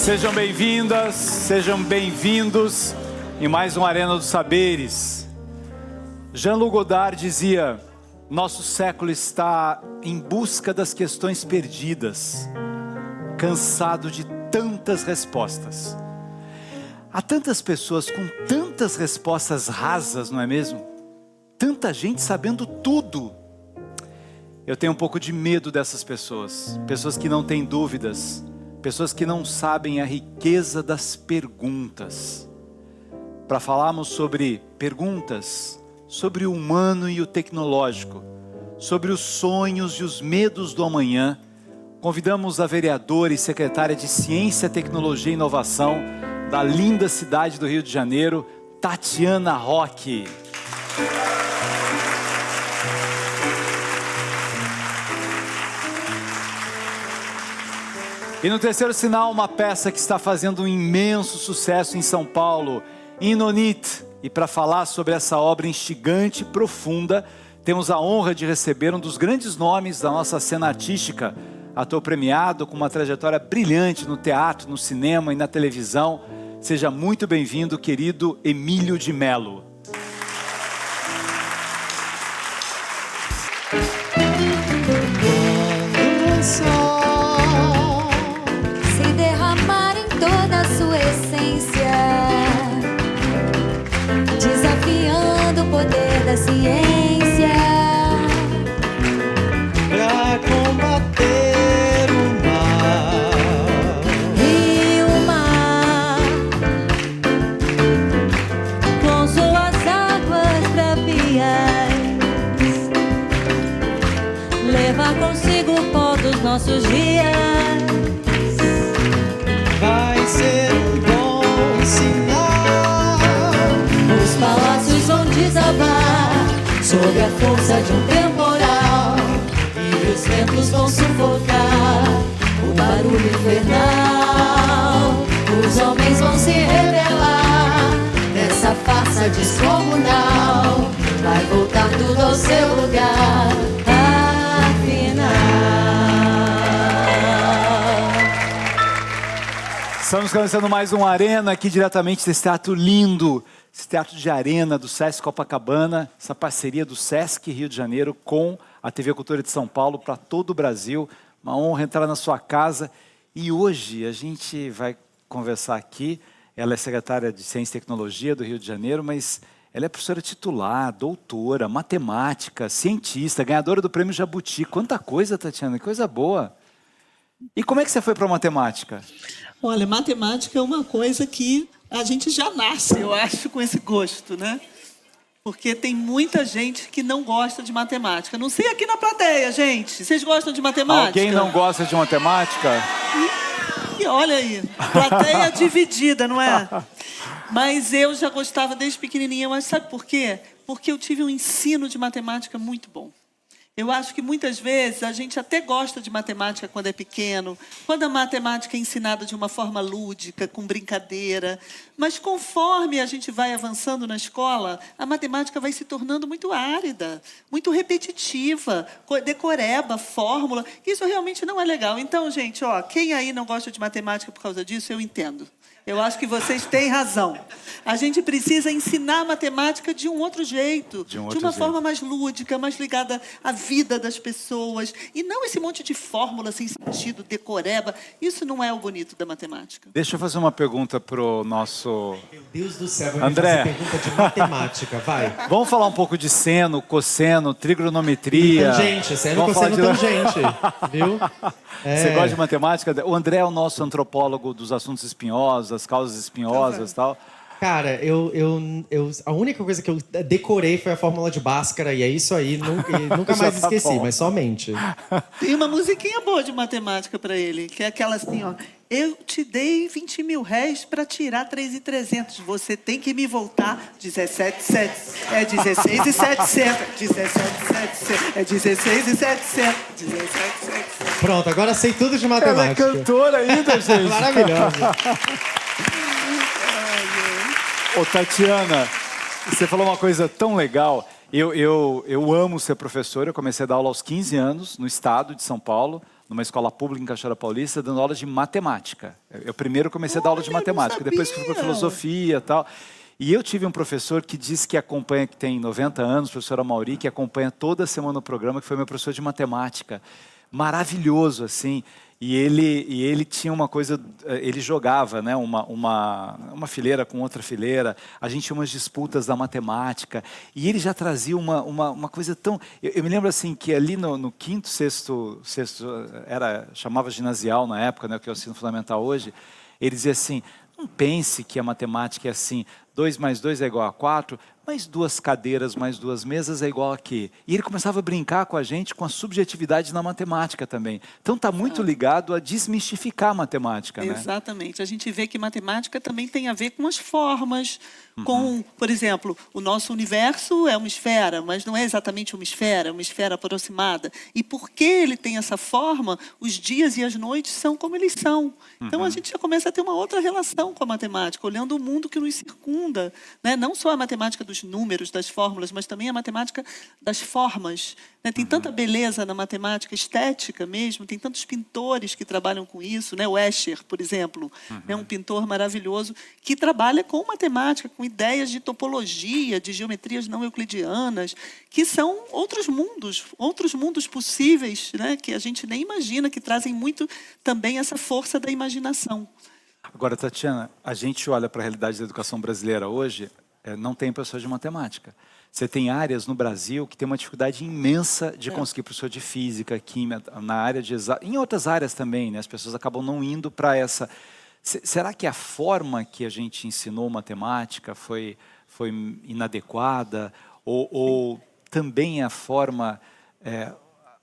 Sejam bem-vindas, sejam bem-vindos em mais um Arena dos Saberes. Jean-Luc Godard dizia: nosso século está em busca das questões perdidas, cansado de tantas respostas. Há tantas pessoas com tantas respostas rasas, não é mesmo? Tanta gente sabendo tudo. Eu tenho um pouco de medo dessas pessoas, pessoas que não têm dúvidas, pessoas que não sabem a riqueza das perguntas. Para falarmos sobre perguntas, sobre o humano e o tecnológico, sobre os sonhos e os medos do amanhã, convidamos a vereadora e secretária de Ciência, Tecnologia e Inovação da linda cidade do Rio de Janeiro, Tatiana Roque. E no terceiro sinal, uma peça que está fazendo um imenso sucesso em São Paulo, Inonit. E para falar sobre essa obra instigante e profunda, temos a honra de receber um dos grandes nomes da nossa cena artística, ator premiado com uma trajetória brilhante no teatro, no cinema e na televisão. Seja muito bem-vindo, querido Emílio de Mello. Quando o sol se derramar em toda a sua essência, desafiando o poder da ciência pra combater o mal. e o mar, com suas águas bravias, levar consigo o pó dos nossos dias. Vai ser um bom sinal. Os palácios vão desabar sob a força de um temporal, e os ventos vão sufocar o barulho infernal. Os homens vão se rebelar nessa farsa descomunal. Vai voltar tudo ao seu lugar, afinal. Estamos começando mais um Arena aqui diretamente desse teatro lindo, esse teatro de arena do Sesc Copacabana, essa parceria do Sesc Rio de Janeiro com a TV Cultura de São Paulo para todo o Brasil. Uma honra entrar na sua casa. E hoje a gente vai conversar aqui. Ela é secretária de Ciência e Tecnologia do Rio de Janeiro, mas ela é professora titular, doutora, matemática, cientista, ganhadora do Prêmio Jabuti. Quanta coisa, Tatiana, que coisa boa. E como é que você foi para a matemática? Olha, matemática é uma coisa que a gente já nasce, eu acho, com esse gosto, né? Porque tem muita gente que não gosta de matemática. Não sei aqui na plateia, gente. Vocês gostam de matemática? Alguém não gosta de matemática? E olha aí, plateia dividida, não é? Mas eu já gostava desde pequenininha. Mas sabe por quê? Porque eu tive um ensino de matemática muito bom. Eu acho que muitas vezes a gente até gosta de matemática quando é pequeno, quando a matemática é ensinada de uma forma lúdica, com brincadeira. Mas conforme a gente vai avançando na escola, a matemática vai se tornando muito árida, muito repetitiva, decoreba, fórmula. Isso realmente não é legal. Então, gente, ó, quem aí não gosta de matemática por causa disso, eu entendo. Eu acho que vocês têm razão. A gente precisa ensinar matemática de um outro jeito, de uma forma mais lúdica, mais ligada à vida das pessoas. E não esse monte de fórmula sem sentido, decoreba. Isso não é o bonito da matemática. Deixa eu fazer uma pergunta pro nosso... Meu Deus do céu, vai André. me fazer pergunta de matemática, vai. Vamos falar um pouco de seno, cosseno, trigonometria. Tangente, seno, Vamos falar cosseno, de- tangente, viu? Você gosta de matemática? O André é o nosso antropólogo dos assuntos espinhosos, das causas espinhosas e tal. Cara, a única coisa que eu decorei foi a fórmula de Bhaskara, e é isso aí, nunca Já mais tá esqueci, bom. mas somente. Tem uma musiquinha boa de matemática para ele, que é aquela assim, ó. Eu te dei 20 mil réis para tirar 3.300. Você tem que me voltar 17.700. É 16.700. 17.700. É 16.700. 17.700. Pronto, agora sei tudo de Ela é matemática. cantora ainda, gente. Maravilhoso. Ô, Tatiana, você falou uma coisa tão legal. Eu amo ser professor. Eu comecei a dar aula aos 15 anos, no estado de São Paulo, numa escola pública em Cachoeira Paulista, dando aula de matemática. Eu primeiro comecei a dar aula de matemática, depois fui para filosofia e tal. E eu tive um professor que disse que acompanha, que tem 90 anos, o professor Amauri, que acompanha toda semana o programa, que foi meu professor de matemática. Maravilhoso, assim. E ele tinha uma coisa, ele jogava, né, uma fileira com outra fileira, a gente tinha umas disputas da matemática, e ele já trazia uma coisa tão... Eu me lembro assim, que ali no quinto, sexto, chamava ginasial na época, né, que é o ensino fundamental hoje, ele dizia assim, não pense que a matemática é assim, 2 mais 2 é igual a 4, mais 2 cadeiras, mais 2 mesas é igual a quê? E ele começava a brincar com a gente com a subjetividade na matemática também. Então está muito ligado a desmistificar a matemática, né? Exatamente. A gente vê que matemática também tem a ver com as formas, com, por exemplo, o nosso universo é uma esfera, mas não é exatamente uma esfera aproximada. E porque ele tem essa forma, os dias e as noites são como eles são. Então a gente já começa a ter uma outra relação com a matemática, olhando o mundo que nos circunda, né? Não só a matemática dos números, das fórmulas, mas também a matemática das formas, né? Tem tanta beleza na matemática estética mesmo, tem tantos pintores que trabalham com isso, né? O Escher, por exemplo, é um pintor maravilhoso que trabalha com matemática, com ideias de topologia, de geometrias não euclidianas, que são outros mundos possíveis, né? Que a gente nem imagina, que trazem muito também essa força da imaginação. Agora, Tatiana, a gente olha para a realidade da educação brasileira hoje, não tem professor de matemática. Você tem áreas no Brasil que tem uma dificuldade imensa de conseguir professor de física, química, na área de em outras áreas também, né? As pessoas acabam não indo para essa... Será que a forma que a gente ensinou matemática foi inadequada? Ou também a forma...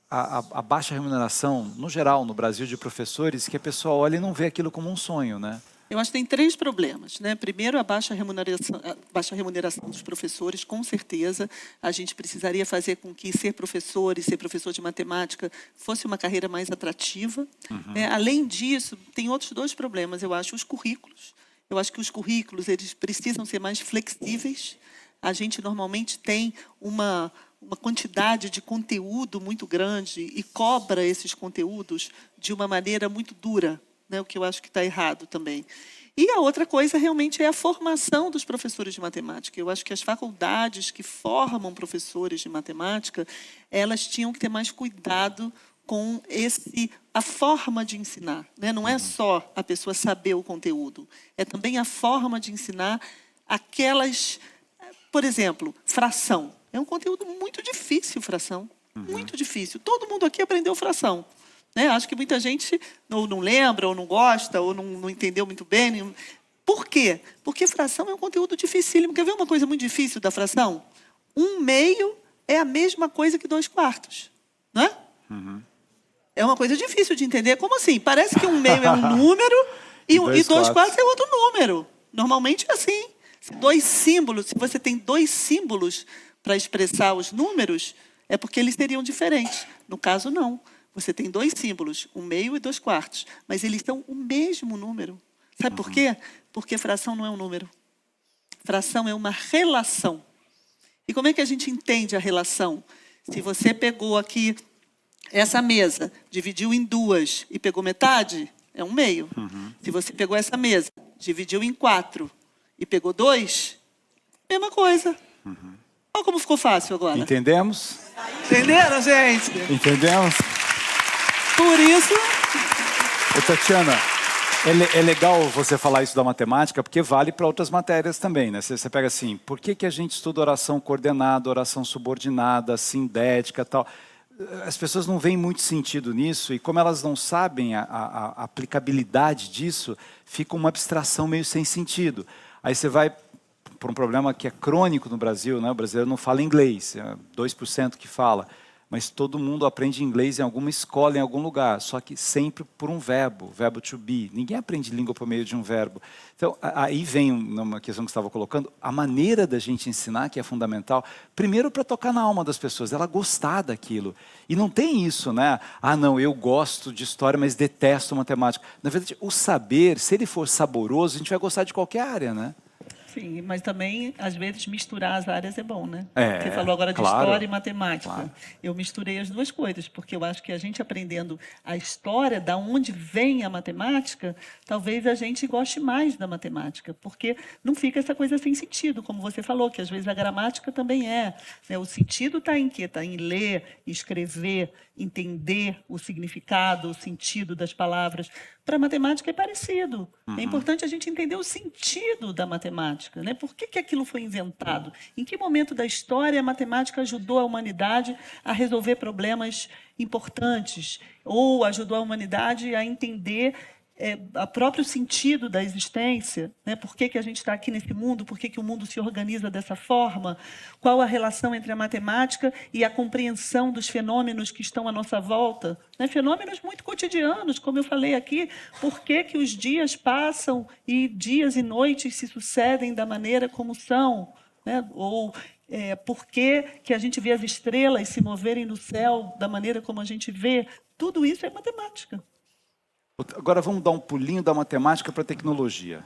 a baixa remuneração, no geral, no Brasil, de professores, que a pessoa olha e não vê aquilo como um sonho, né? Eu acho que tem 3 problemas, né? Primeiro, a baixa remuneração dos professores, com certeza. A gente precisaria fazer com que ser professor e ser professor de matemática fosse uma carreira mais atrativa. Né? Além disso, tem outros 2 problemas, eu acho. Os currículos. Eu acho que os currículos eles precisam ser mais flexíveis. A gente normalmente tem uma quantidade de conteúdo muito grande e cobra esses conteúdos de uma maneira muito dura, né? O que eu acho que está errado também. E a outra coisa realmente é a formação dos professores de matemática. Eu acho que as faculdades que formam professores de matemática, elas tinham que ter mais cuidado com a forma de ensinar, né? Não é só a pessoa saber o conteúdo, é também a forma de ensinar aquelas... Por exemplo, fração. É um conteúdo muito difícil, fração. Muito difícil. Todo mundo aqui aprendeu fração. Né? Acho que muita gente não lembra, ou não gosta, ou não entendeu muito bem. Por quê? Porque fração é um conteúdo dificílimo. Quer ver uma coisa muito difícil da fração? 1/2 é a mesma coisa que 2/4. Não é? É uma coisa difícil de entender. Como assim? Parece que 1/2 é um número e 2/4 é outro número. Normalmente é assim. Se você tem 2 símbolos para expressar os números, é porque eles seriam diferentes. No caso, não. Você tem 2 símbolos, 1/2 e 2/4, mas eles são o mesmo número. Sabe por quê? Porque fração não é um número. Fração é uma relação. E como é que a gente entende a relação? Se você pegou aqui essa mesa, dividiu em 2 e pegou metade, é 1/2. Se você pegou essa mesa, dividiu em 4 e pegou 2, mesma coisa. Olha como ficou fácil agora. Entendemos? Entenderam, gente? Entendemos? Por isso... Ô, Tatiana, é legal você falar isso da matemática, porque vale para outras matérias também, né? Você pega assim, por que a gente estuda oração coordenada, oração subordinada, sindética e tal? As pessoas não veem muito sentido nisso, e como elas não sabem a aplicabilidade disso, fica uma abstração meio sem sentido. Aí você vai por um problema que é crônico no Brasil, né? O brasileiro não fala inglês, é 2% que fala, mas todo mundo aprende inglês em alguma escola, em algum lugar, só que sempre por um verbo to be. Ninguém aprende língua por meio de um verbo. Então, aí vem uma questão que você estava colocando, a maneira da gente ensinar, que é fundamental, primeiro para tocar na alma das pessoas, ela gostar daquilo. E não tem isso, né? Ah, não, eu gosto de história, mas detesto matemática. Na verdade, o saber, se ele for saboroso, a gente vai gostar de qualquer área, né? Sim, mas também, às vezes, misturar as áreas é bom, né? É, Você falou agora de claro. história e matemática. Claro. Eu misturei as duas coisas, porque eu acho que a gente aprendendo a história, da onde vem a matemática, talvez a gente goste mais da matemática, porque não fica essa coisa sem sentido, como você falou, que às vezes a gramática também é. Né? O sentido está em quê? Está em ler, escrever, entender o significado, o sentido das palavras. Para a matemática é parecido. É importante a gente entender o sentido da matemática. Né? Por que aquilo foi inventado? Em que momento da história a matemática ajudou a humanidade a resolver problemas importantes? Ou ajudou a humanidade a entender o próprio sentido da existência? Né? Por que a gente está aqui nesse mundo? Por que o mundo se organiza dessa forma? Qual a relação entre a matemática e a compreensão dos fenômenos que estão à nossa volta? Né? Fenômenos muito cotidianos, como eu falei aqui. Por que os dias passam e dias e noites se sucedem da maneira como são? Né? Ou por que a gente vê as estrelas se moverem no céu da maneira como a gente vê? Tudo isso é matemática. Agora vamos dar um pulinho da matemática para a tecnologia.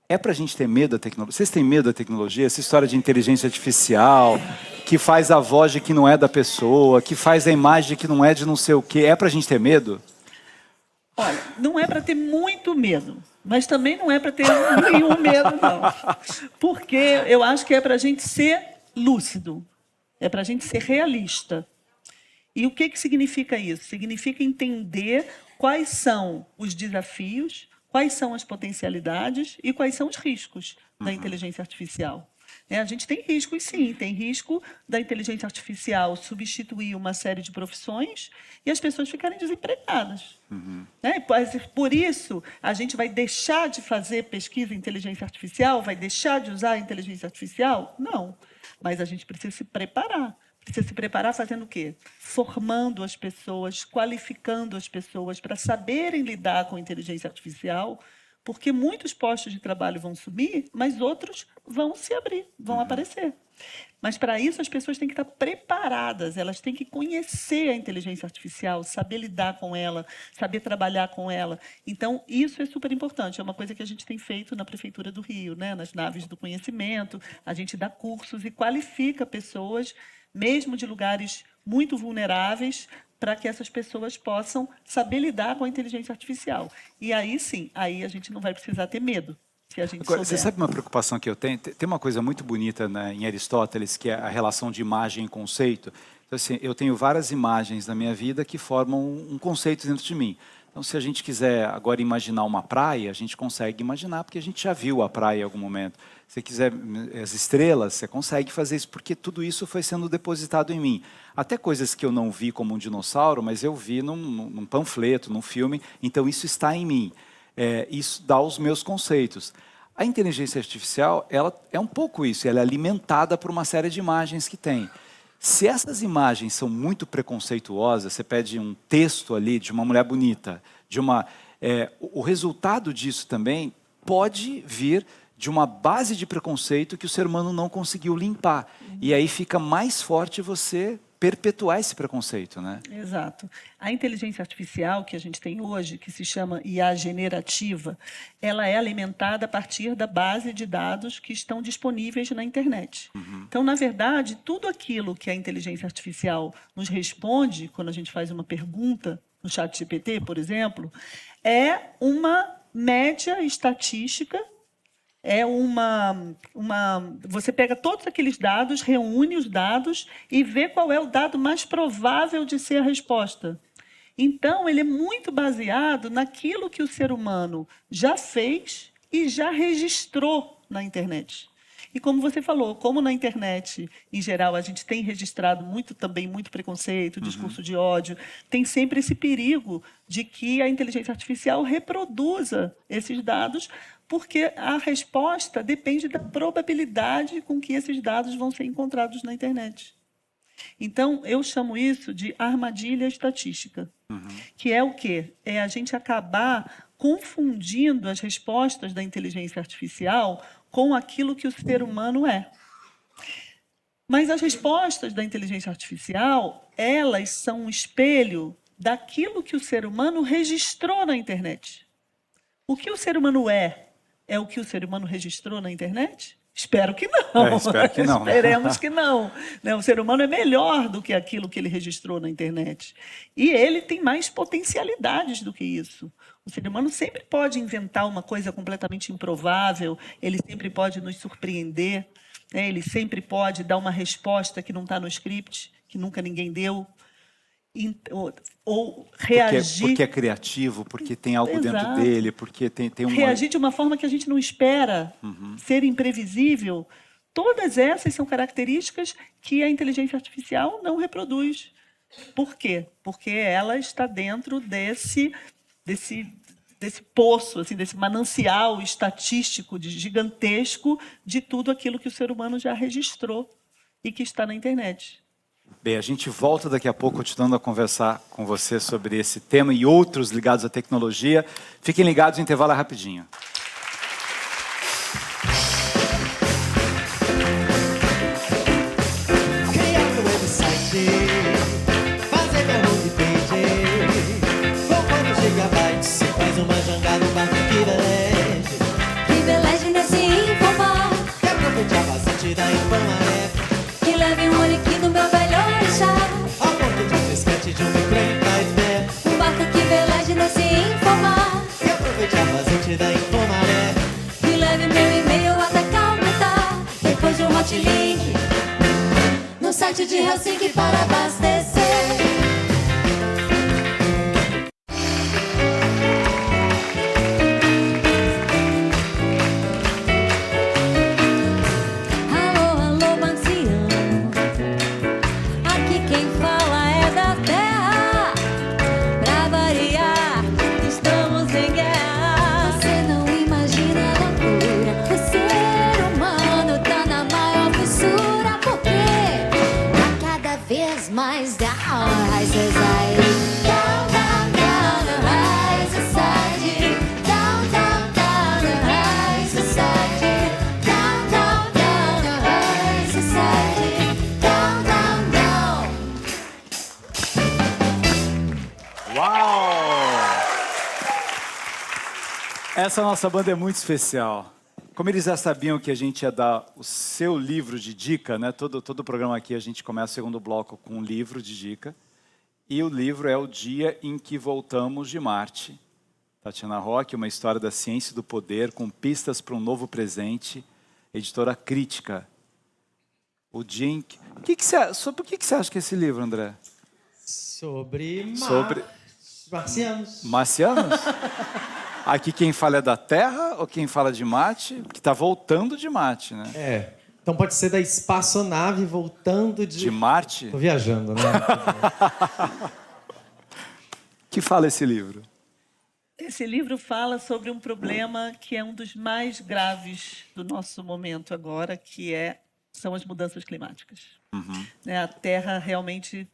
É para a gente ter medo da tecnologia? Vocês têm medo da tecnologia? Essa história de inteligência artificial, que faz a voz de que não é da pessoa, que faz a imagem de que não é de não sei o quê. É para a gente ter medo? Olha, não é para ter muito medo, mas também não é para ter nenhum medo, não. Porque eu acho que é para a gente ser lúcido, é para a gente ser realista. E o que significa isso? Significa entender quais são os desafios, quais são as potencialidades e quais são os riscos da inteligência artificial. A gente tem riscos, sim. Tem risco da inteligência artificial substituir uma série de profissões e as pessoas ficarem desempregadas. Por isso, a gente vai deixar de fazer pesquisa em inteligência artificial? Vai deixar de usar a inteligência artificial? Não. Mas a gente precisa se preparar. Precisa se preparar fazendo o quê? Formando as pessoas, qualificando as pessoas para saberem lidar com a inteligência artificial, porque muitos postos de trabalho vão sumir, mas outros vão se abrir, vão aparecer. Mas, para isso, as pessoas têm que estar preparadas, elas têm que conhecer a inteligência artificial, saber lidar com ela, saber trabalhar com ela. Então, isso é super importante. É uma coisa que a gente tem feito na Prefeitura do Rio, né? Nas naves do conhecimento, a gente dá cursos e qualifica pessoas, mesmo de lugares muito vulneráveis, para que essas pessoas possam saber lidar com a inteligência artificial. E aí, sim, aí a gente não vai precisar ter medo, se a gente Agora, souber. você sabe uma preocupação que eu tenho? Tem uma coisa muito bonita, né, em Aristóteles, que é a relação de imagem e conceito. Então, assim, eu tenho várias imagens na minha vida que formam um conceito dentro de mim. Então, se a gente quiser agora imaginar uma praia, a gente consegue imaginar, porque a gente já viu a praia em algum momento. Se você quiser as estrelas, você consegue fazer isso, porque tudo isso foi sendo depositado em mim. Até coisas que eu não vi como um dinossauro, mas eu vi num panfleto, num filme, então isso está em mim. Isso dá os meus conceitos. A inteligência artificial, ela é um pouco isso, ela é alimentada por uma série de imagens que tem. Se essas imagens são muito preconceituosas, você pede um texto ali de uma mulher bonita, o resultado disso também pode vir de uma base de preconceito que o ser humano não conseguiu limpar. E aí fica mais forte você perpetuar esse preconceito, né? Exato. A inteligência artificial que a gente tem hoje, que se chama IA generativa, ela é alimentada a partir da base de dados que estão disponíveis na internet. Então, na verdade, tudo aquilo que a inteligência artificial nos responde, quando a gente faz uma pergunta no ChatGPT, por exemplo, é uma média estatística. Você pega todos aqueles dados, reúne os dados e vê qual é o dado mais provável de ser a resposta. Então, ele é muito baseado naquilo que o ser humano já fez e já registrou na internet. E como você falou, como na internet, em geral, a gente tem registrado também muito preconceito, discurso de ódio, tem sempre esse perigo de que a inteligência artificial reproduza esses dados, porque a resposta depende da probabilidade com que esses dados vão ser encontrados na internet. Então, eu chamo isso de armadilha estatística, que é o quê? É a gente acabar confundindo as respostas da inteligência artificial com aquilo que o ser humano é. Mas as respostas da inteligência artificial, elas são um espelho daquilo que o ser humano registrou na internet. O que o ser humano é é o que o ser humano registrou na internet? Espero que não. Espero que não. Esperemos que não. Né? O ser humano é melhor do que aquilo que ele registrou na internet. E ele tem mais potencialidades do que isso. O ser humano sempre pode inventar uma coisa completamente improvável, ele sempre pode nos surpreender, né? Ele sempre pode dar uma resposta que não está no script, que nunca ninguém deu. Ou reagir... Porque é criativo, porque tem algo dentro Exato. dele, porque tem uma... Reagir de uma forma que a gente não espera, ser imprevisível. Todas essas são características que a inteligência artificial não reproduz. Por quê? Porque ela está dentro desse poço, assim, desse manancial estatístico gigantesco de tudo aquilo que o ser humano já registrou e que está na internet. Bem, a gente volta daqui a pouco continuando a conversar com você sobre esse tema e outros ligados à tecnologia. Fiquem ligados, o intervalo é rapidinho. Criar meu website, fazer meu homepage. Com quantos gigabytes se faz uma jangada no barco privilégio? Privilégio nesse informar, Quer aproveitar bastante da Infomaré, que leve um olho aqui do meu velho orixá. ao ponto de um disquete de um micro pé. Um barco que veleje nesse informar, Quer aproveitar bastante da Infomaré, que leve meu e-mail até Calcutá. Depois de um hotlink no site de Helsinki para abastecer. Alô, alô, Banciano. Aqui quem fala é da terra. Pra variar, estamos em guerra. Você não imagina a loucura. O ser humano tá na maior fissura. Porque a cada vez mais down high society. Down, down, down the high society. Down, down, down the high society. Down, down, down the high society. Down, down, down. Uau! Essa nossa banda é muito especial. Como eles já sabiam que a gente ia dar o seu livro de dica, né? Todo o programa aqui a gente começa o segundo bloco com um livro de dica. E o livro é O Dia em que Voltamos de Marte. Tatiana Roque, uma história da ciência e do poder com pistas para um novo presente. Editora Crítica. O dia em que... Por que você acha que é esse livro, André? sobre marcianos. Marcianos? Aqui quem fala é da Terra ou quem fala de Marte? Que está voltando de Marte, né? É. Então pode ser da espaçonave voltando De Marte? Tô viajando, né? Que fala esse livro? Esse livro fala sobre um problema que é um dos mais graves do nosso momento agora, que são as mudanças climáticas. Né, a Terra realmente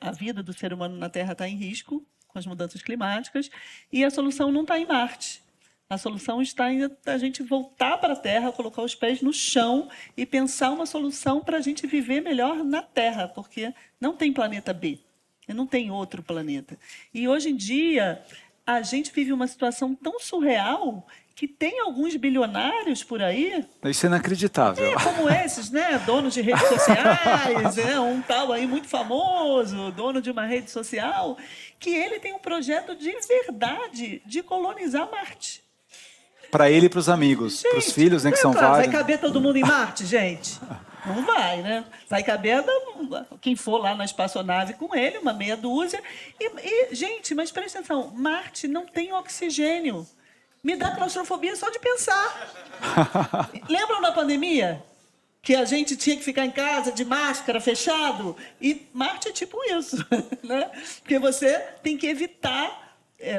a vida do ser humano na Terra está em risco com as mudanças climáticas e a solução não está em Marte. A solução está em a gente voltar para a Terra, colocar os pés no chão e pensar uma solução para a gente viver melhor na Terra, porque não tem planeta B, não tem outro planeta. E hoje em dia a gente vive uma situação tão surreal que tem alguns bilionários por aí. Isso é inacreditável. Como esses, né? Donos de redes sociais, né? Um tal aí muito famoso, dono de uma rede social, que ele tem um projeto de verdade de colonizar Marte. Para ele e para os amigos, para os filhos, né, que são claro, vários. vai caber todo mundo em Marte, gente? Não vai, né? Vai caber quem for lá na espaçonave com ele, uma meia dúzia. Gente, mas presta atenção, Marte não tem oxigênio. Me dá claustrofobia só de pensar. Lembram da pandemia? Que a gente tinha que ficar em casa de máscara, fechado? E Marte é tipo isso, né? Porque você tem que evitar,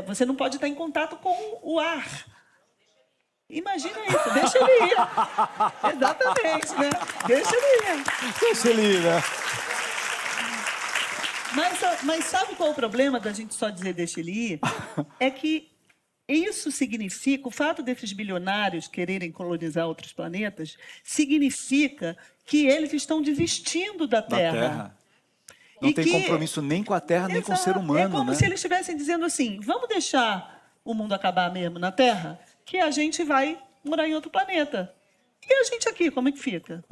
você não pode estar em contato com o ar. Imagina isso, deixa ele ir. Exatamente, né? Deixa ele ir. Deixa ele ir, né? Mas sabe qual é o problema da gente só dizer deixa ele ir? É que isso significa, o fato desses bilionários quererem colonizar outros planetas, significa que eles estão desistindo da Terra. Não tem compromisso nem com a Terra, nem com o ser humano. É como né? se eles estivessem dizendo assim, vamos deixar o mundo acabar mesmo na Terra, que a gente vai morar em outro planeta. E a gente aqui, como é que fica?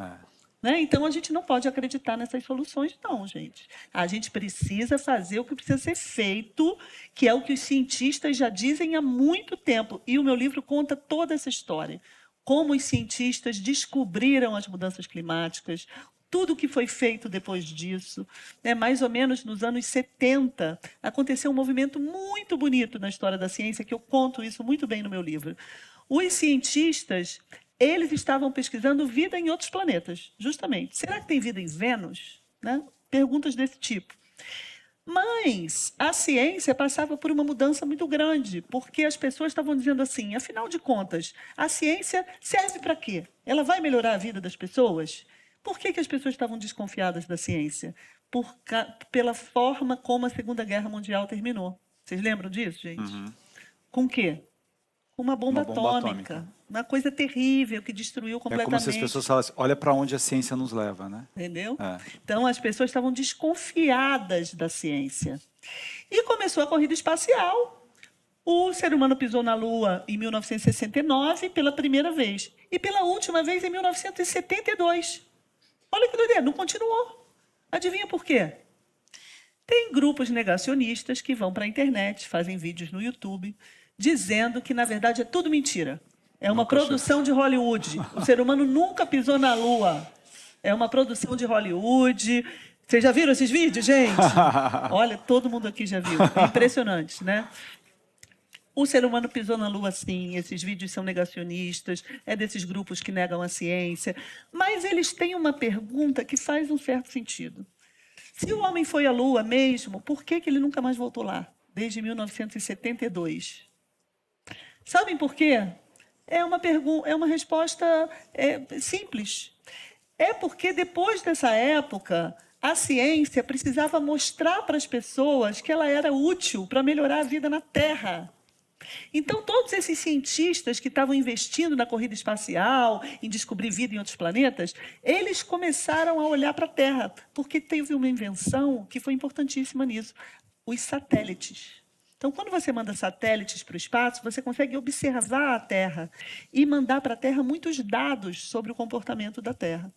Né? Então, a gente não pode acreditar nessas soluções, não, gente. A gente precisa fazer o que precisa ser feito, que é o que os cientistas já dizem há muito tempo. E o meu livro conta toda essa história. Como os cientistas descobriram as mudanças climáticas, tudo o que foi feito depois disso. Né? Mais ou menos nos anos 70, aconteceu um movimento muito bonito na história da ciência, que eu conto isso muito bem no meu livro. Os cientistas... eles estavam pesquisando vida em outros planetas, justamente. Será que tem vida em Vênus? Né? Perguntas desse tipo. Mas a ciência passava por uma mudança muito grande, porque as pessoas estavam dizendo assim, afinal de contas, a ciência serve para quê? Ela vai melhorar a vida das pessoas? Por que as pessoas estavam desconfiadas da ciência? Pela forma como a Segunda Guerra Mundial terminou. Vocês lembram disso, gente? Com o quê? Uma bomba atômica. Uma coisa terrível que destruiu completamente. É como se as pessoas falassem, olha para onde a ciência nos leva, né? Entendeu? Então, as pessoas estavam desconfiadas da ciência. E começou a corrida espacial. O ser humano pisou na Lua em 1969 pela primeira vez. E pela última vez em 1972. Olha que doideira, não continuou. Adivinha por quê? Tem grupos negacionistas que vão para a internet, fazem vídeos no YouTube, dizendo que, na verdade, é tudo mentira. É uma produção de Hollywood. O ser humano nunca pisou na Lua. É uma produção de Hollywood. Vocês já viram esses vídeos, gente? Olha, todo mundo aqui já viu. É impressionante, né? O ser humano pisou na Lua, sim. Esses vídeos são negacionistas. É desses grupos que negam a ciência. Mas eles têm uma pergunta que faz um certo sentido. Se o homem foi à Lua mesmo, por que ele nunca mais voltou lá? Desde 1972. Sabem por quê? É uma resposta simples. É porque depois dessa época, a ciência precisava mostrar para as pessoas que ela era útil para melhorar a vida na Terra. Então, todos esses cientistas que estavam investindo na corrida espacial, em descobrir vida em outros planetas, eles começaram a olhar para a Terra, porque teve uma invenção que foi importantíssima nisso, os satélites. Então, quando você manda satélites para o espaço, você consegue observar a Terra e mandar para a Terra muitos dados sobre o comportamento da Terra.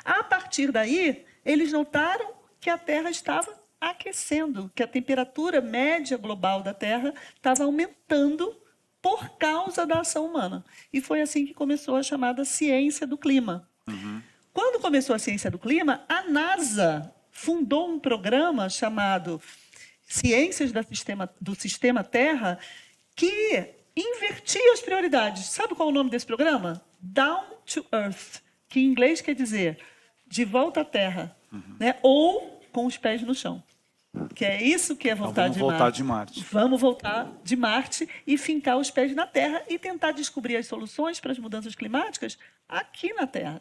A partir daí, eles notaram que a Terra estava aquecendo, que a temperatura média global da Terra estava aumentando por causa da ação humana. E foi assim que começou a chamada ciência do clima. Quando começou a ciência do clima, a NASA fundou um programa chamado Ciências do Sistema Terra, que invertia as prioridades. Sabe qual é o nome desse programa? Down to Earth, que em inglês quer dizer de volta à Terra, né? Ou com os pés no chão. Que é isso que é voltar de Marte. Vamos voltar de Marte. Vamos voltar de Marte e fincar os pés na Terra e tentar descobrir as soluções para as mudanças climáticas aqui na Terra.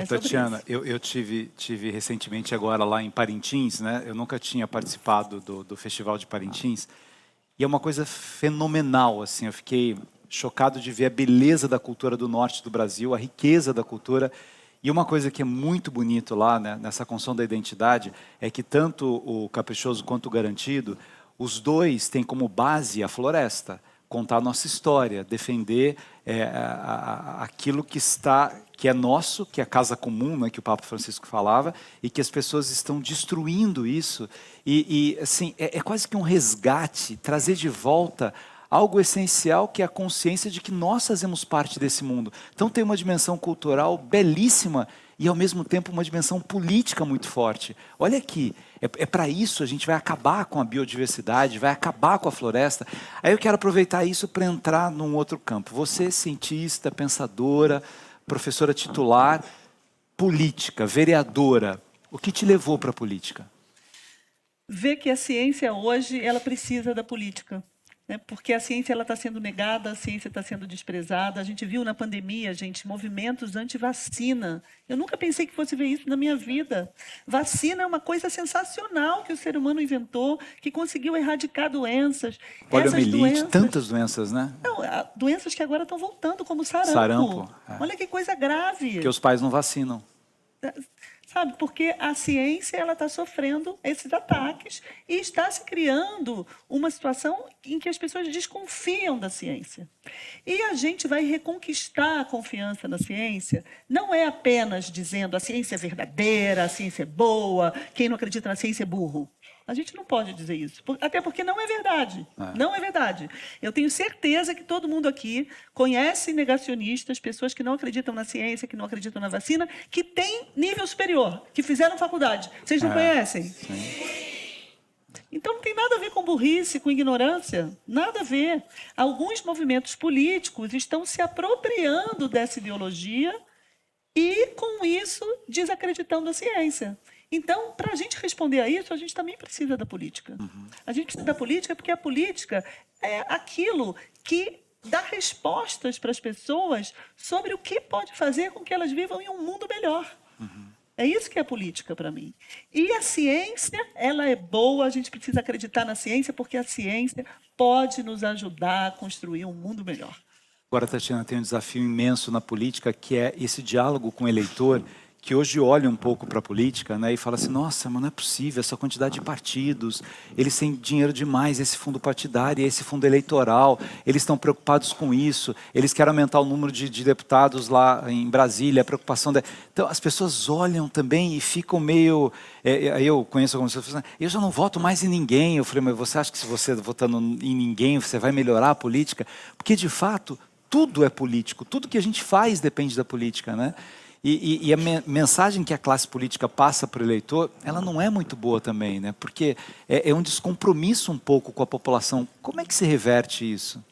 Tatiana, eu tive recentemente agora lá em Parintins, né? Eu nunca tinha participado do Festival de Parintins, e é uma coisa fenomenal, assim, eu fiquei chocado de ver a beleza da cultura do norte do Brasil, a riqueza da cultura, e uma coisa que é muito bonito lá, né, nessa construção da identidade, é que tanto o Caprichoso quanto o Garantido, os dois têm como base a floresta, contar a nossa história, defender aquilo que é nosso, que é a casa comum, né, que o Papa Francisco falava, e que as pessoas estão destruindo isso. E assim, é quase que um resgate, trazer de volta algo essencial, que é a consciência de que nós fazemos parte desse mundo. Então tem uma dimensão cultural belíssima e, ao mesmo tempo, uma dimensão política muito forte. Olha aqui, é para isso a gente vai acabar com a biodiversidade, vai acabar com a floresta. Aí eu quero aproveitar isso para entrar num outro campo. Você, cientista, pensadora, professora titular, política, vereadora, o que te levou para a política? Ver que a ciência hoje ela precisa da política. Né? Porque a ciência está sendo negada, a ciência está sendo desprezada. A gente viu na pandemia, gente, movimentos anti-vacina. Eu nunca pensei que fosse ver isso na minha vida. Vacina é uma coisa sensacional que o ser humano inventou, que conseguiu erradicar doenças. Poliomielite, tantas doenças, né? Não, doenças que agora estão voltando, como sarampo. Sarampo. Olha que coisa grave. Porque os pais não vacinam. sabe? Porque a ciência ela está sofrendo esses ataques e está se criando uma situação em que as pessoas desconfiam da ciência. E a gente vai reconquistar a confiança na ciência, não é apenas dizendo a ciência é verdadeira, a ciência é boa, quem não acredita na ciência é burro. A gente não pode dizer isso, até porque não é verdade. Não é verdade. Eu tenho certeza que todo mundo aqui conhece negacionistas, pessoas que não acreditam na ciência, que não acreditam na vacina, que têm nível superior, que fizeram faculdade. Vocês não conhecem? Sim. Então não tem nada a ver com burrice, com ignorância, nada a ver. Alguns movimentos políticos estão se apropriando dessa ideologia e, com isso, desacreditando a ciência. Então, para a gente responder a isso, a gente também precisa da política. A gente precisa da política porque a política é aquilo que dá respostas para as pessoas sobre o que pode fazer com que elas vivam em um mundo melhor. É isso que é a política para mim. E a ciência, ela é boa, a gente precisa acreditar na ciência, porque a ciência pode nos ajudar a construir um mundo melhor. Agora, Tatiana, tem um desafio imenso na política, que é esse diálogo com o eleitor, que hoje olha um pouco para a política, né, e fala assim, nossa, mas não é possível, essa quantidade de partidos, eles têm dinheiro demais, esse fundo partidário, esse fundo eleitoral, eles estão preocupados com isso, eles querem aumentar o número de deputados lá em Brasília, a preocupação... Então, as pessoas olham também e ficam meio... Aí eu conheço algumas pessoas, eu já não voto mais em ninguém. Eu falei, mas você acha que se você votando em ninguém, você vai melhorar a política? Porque, de fato, tudo é político, tudo que a gente faz depende da política, né? E a mensagem que a classe política passa para o eleitor, ela não é muito boa também, né? Porque é um descompromisso um pouco com a população. Como é que se reverte isso?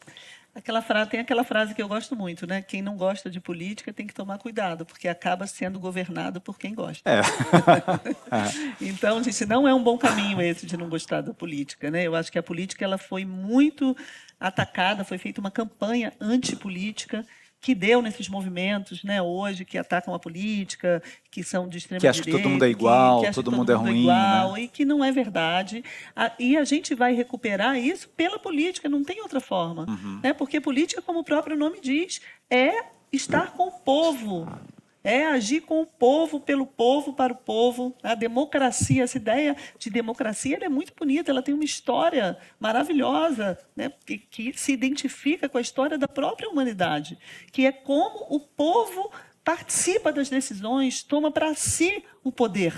Tem aquela frase que eu gosto muito, né? Quem não gosta de política tem que tomar cuidado, porque acaba sendo governado por quem gosta. Então, gente, não é um bom caminho esse de não gostar da política, né? Eu acho que a política ela foi muito atacada, foi feita uma campanha antipolítica, que deu nesses movimentos, né, hoje, que atacam a política, que são de extrema direita. Que acha que todo mundo é igual, que todo mundo é ruim. Igual, né? E que não é verdade. E a gente vai recuperar isso pela política, não tem outra forma. Né? Porque política, como o próprio nome diz, é estar com o povo. É agir com o povo, pelo povo, para o povo. A democracia, essa ideia de democracia, ela é muito bonita, ela tem uma história maravilhosa, né? que se identifica com a história da própria humanidade, que é como o povo participa das decisões, toma para si o poder.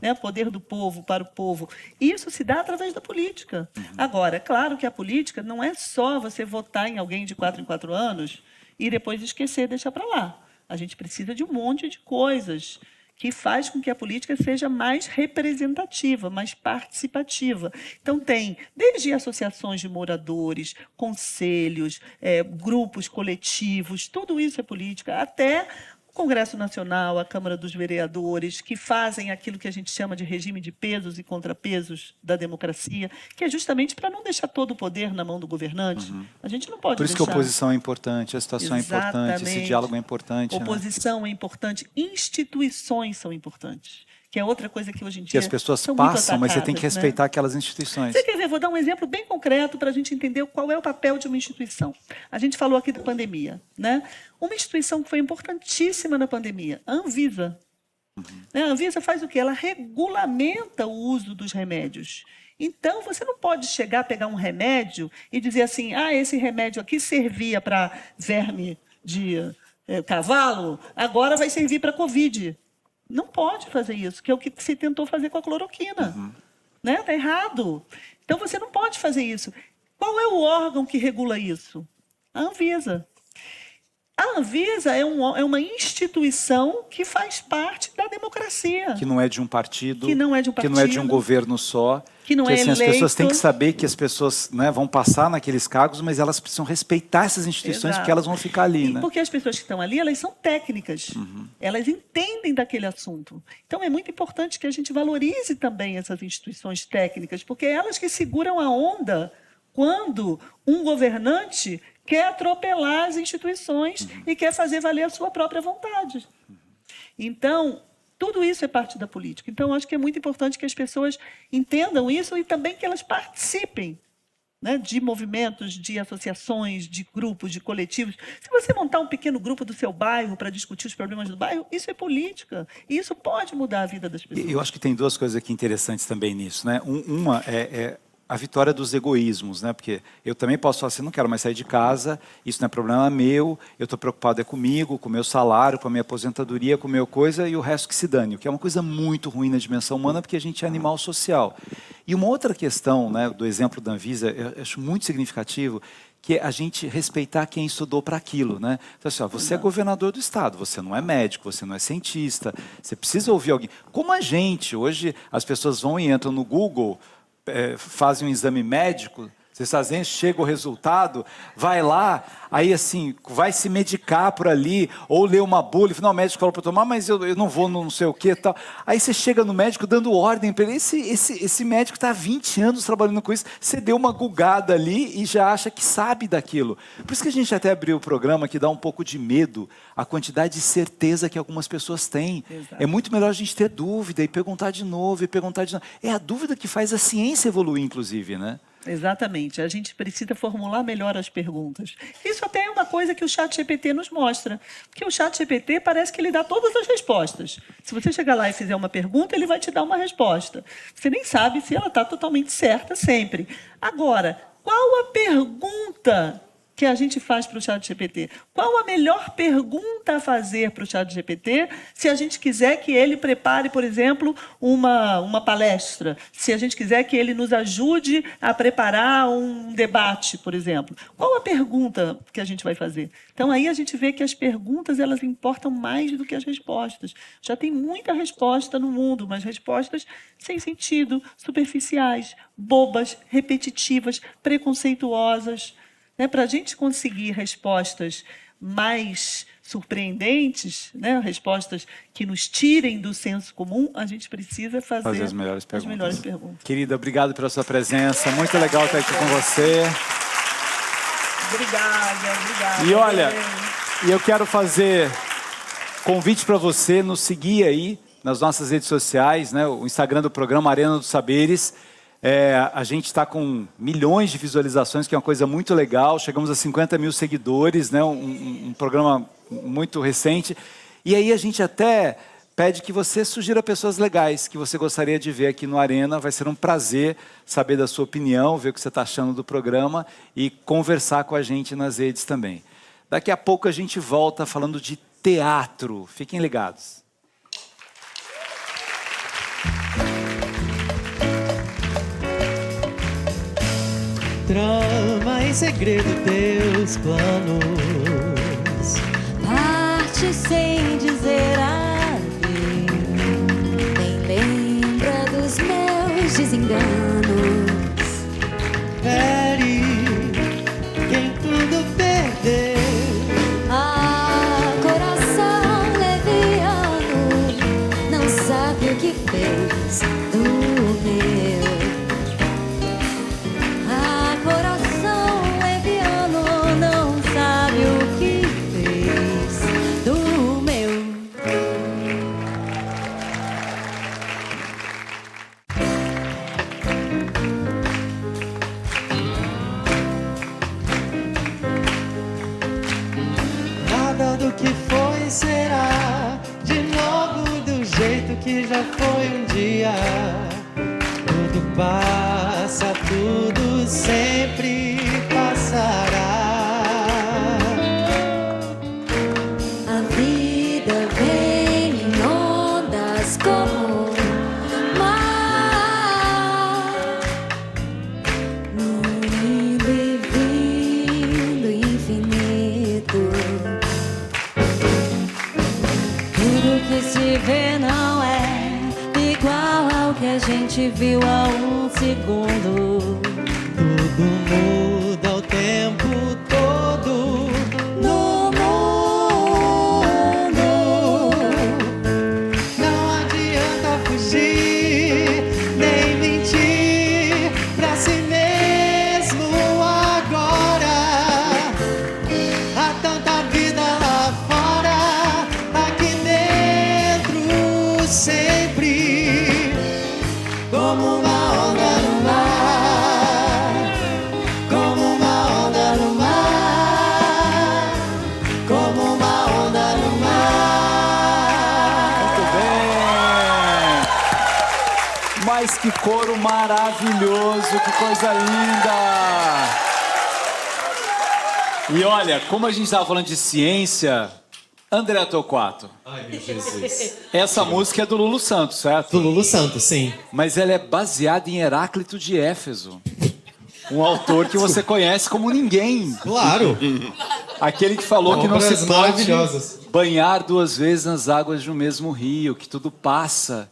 Né, o poder do povo para o povo. Isso se dá através da política. Agora, é claro que a política não é só você votar em alguém de 4 em 4 anos e depois esquecer, deixar para lá. A gente precisa de um monte de coisas que faz com que a política seja mais representativa, mais participativa. Então, tem desde associações de moradores, conselhos, grupos coletivos, tudo isso é política, até o Congresso Nacional, a Câmara dos Vereadores, que fazem aquilo que a gente chama de regime de pesos e contrapesos da democracia, que é justamente para não deixar todo o poder na mão do governante. A gente não pode Por isso deixar... que a oposição é importante, a situação é importante, esse diálogo é importante. Oposição é importante, instituições são importantes, que é outra coisa que hoje em dia que as pessoas são passam, muito mas você tem que atacadas, respeitar né? aquelas instituições. Você quer ver? Vou dar um exemplo bem concreto para a gente entender qual é o papel de uma instituição. A gente falou aqui da pandemia, né? Uma instituição que foi importantíssima na pandemia, a Anvisa. A Anvisa faz o quê? Ela regulamenta o uso dos remédios. Então, você não pode chegar, pegar um remédio e dizer assim, esse remédio aqui servia para verme de cavalo, agora vai servir para Covid. Não pode fazer isso, que é o que se tentou fazer com a cloroquina. Né? Está errado. Então, você não pode fazer isso. Qual é o órgão que regula isso? A Anvisa. A Anvisa é uma instituição que faz parte da democracia. Que não é de um partido. Que não é de um partido. Que não é de um governo só. Que não é assim, eleito. As pessoas têm que saber que as pessoas, né, vão passar naqueles cargos, mas elas precisam respeitar essas instituições, porque elas vão ficar ali. Né? Porque as pessoas que estão ali, elas são técnicas. Elas entendem daquele assunto. Então, é muito importante que a gente valorize também essas instituições técnicas, porque é elas que seguram a onda quando um governante quer atropelar as instituições e quer fazer valer a sua própria vontade. Então, tudo isso é parte da política. Então, acho que é muito importante que as pessoas entendam isso e também que elas participem né, de movimentos, de associações, de grupos, de coletivos. Se você montar um pequeno grupo do seu bairro para discutir os problemas do bairro, isso é política. E isso pode mudar a vida das pessoas. Eu acho que tem duas coisas aqui interessantes também nisso, né? Uma é a vitória dos egoísmos, né? Porque eu também posso falar assim, não quero mais sair de casa, isso não é problema meu, eu estou preocupado comigo, com o meu salário, com a minha aposentadoria, com a minha coisa, e o resto que se dane, o que é uma coisa muito ruim na dimensão humana, porque a gente é animal social. E uma outra questão, né, do exemplo da Anvisa, eu acho muito significativo, que é a gente respeitar quem estudou para aquilo, né? Então, assim, ó, você é governador do estado, você não é médico, você não é cientista, você precisa ouvir alguém. Como a gente, hoje as pessoas vão e entram no Google, fazem um exame médico, vocês fazem, chega o resultado, vai lá, aí assim, vai se medicar por ali, ou lê uma bula, e fala, não, o médico falou para tomar, mas eu não vou não sei o que tal. Aí você chega no médico dando ordem para ele, esse médico está há 20 anos trabalhando com isso, você deu uma gugada ali e já acha que sabe daquilo. Por isso que a gente até abriu o programa que dá um pouco de medo, a quantidade de certeza que algumas pessoas têm. Exato. É muito melhor a gente ter dúvida e perguntar de novo, e perguntar de novo. É a dúvida que faz a ciência evoluir, inclusive, né? Exatamente. A gente precisa formular melhor as perguntas. Isso até é uma coisa que o ChatGPT nos mostra. Porque o ChatGPT parece que ele dá todas as respostas. Se você chegar lá e fizer uma pergunta, ele vai te dar uma resposta. Você nem sabe se ela está totalmente certa sempre. Agora, qual a pergunta que a gente faz para o ChatGPT? Qual a melhor pergunta a fazer para o ChatGPT se a gente quiser que ele prepare, por exemplo, uma palestra? Se a gente quiser que ele nos ajude a preparar um debate, por exemplo? Qual a pergunta que a gente vai fazer? Então, aí a gente vê que as perguntas elas importam mais do que as respostas. Já tem muita resposta no mundo, mas respostas sem sentido, superficiais, bobas, repetitivas, preconceituosas. Para a gente conseguir respostas mais surpreendentes, né, respostas que nos tirem do senso comum, a gente precisa fazer as melhores perguntas. Querida, obrigado pela sua presença. Muito legal estar aqui com você. Obrigada. E olha, eu quero fazer convite para você nos seguir aí nas nossas redes sociais, né, o Instagram do programa Arena dos Saberes. A gente está com milhões de visualizações, que é uma coisa muito legal. Chegamos a 50 mil seguidores, né? Um programa muito recente. E aí a gente até pede que você sugira pessoas legais que você gostaria de ver aqui no Arena. Vai ser um prazer saber da sua opinião, ver o que você está achando do programa e conversar com a gente nas redes também. Daqui a pouco a gente volta falando de teatro. Fiquem ligados. Trama em segredo teus planos. Parte sem dizer adeus, nem lembra dos meus desenganos. Fere quem tudo perdeu. Coração leviano, não sabe o que fez do meu. Coração leviano, não sabe o que fez do meu. Nada do que foi será de novo do jeito que já foi um dia. Tudo passa, tudo sempre passará. A vida vem em ondas como mar, indo e vindo infinito. Tudo que se vê não é igual ao que a gente viu há um segundo. Tudo muda o tempo todo no mundo. Não adianta fugir, nem mentir pra si mesmo agora. Há tanta vida lá fora, aqui dentro sempre, como uma onda no mar. que coro maravilhoso, que coisa linda! E olha, como a gente estava falando de ciência, André Torquato. Ai, meu Jesus. Essa música é do Lulu Santos, certo? Do Lulu Santos, sim. Mas ela é baseada em Heráclito de Éfeso. Um autor que você conhece como ninguém. Claro. Aquele que falou que não se Obras pode maravilhosas. banhar duas vezes nas águas de um mesmo rio, que tudo passa.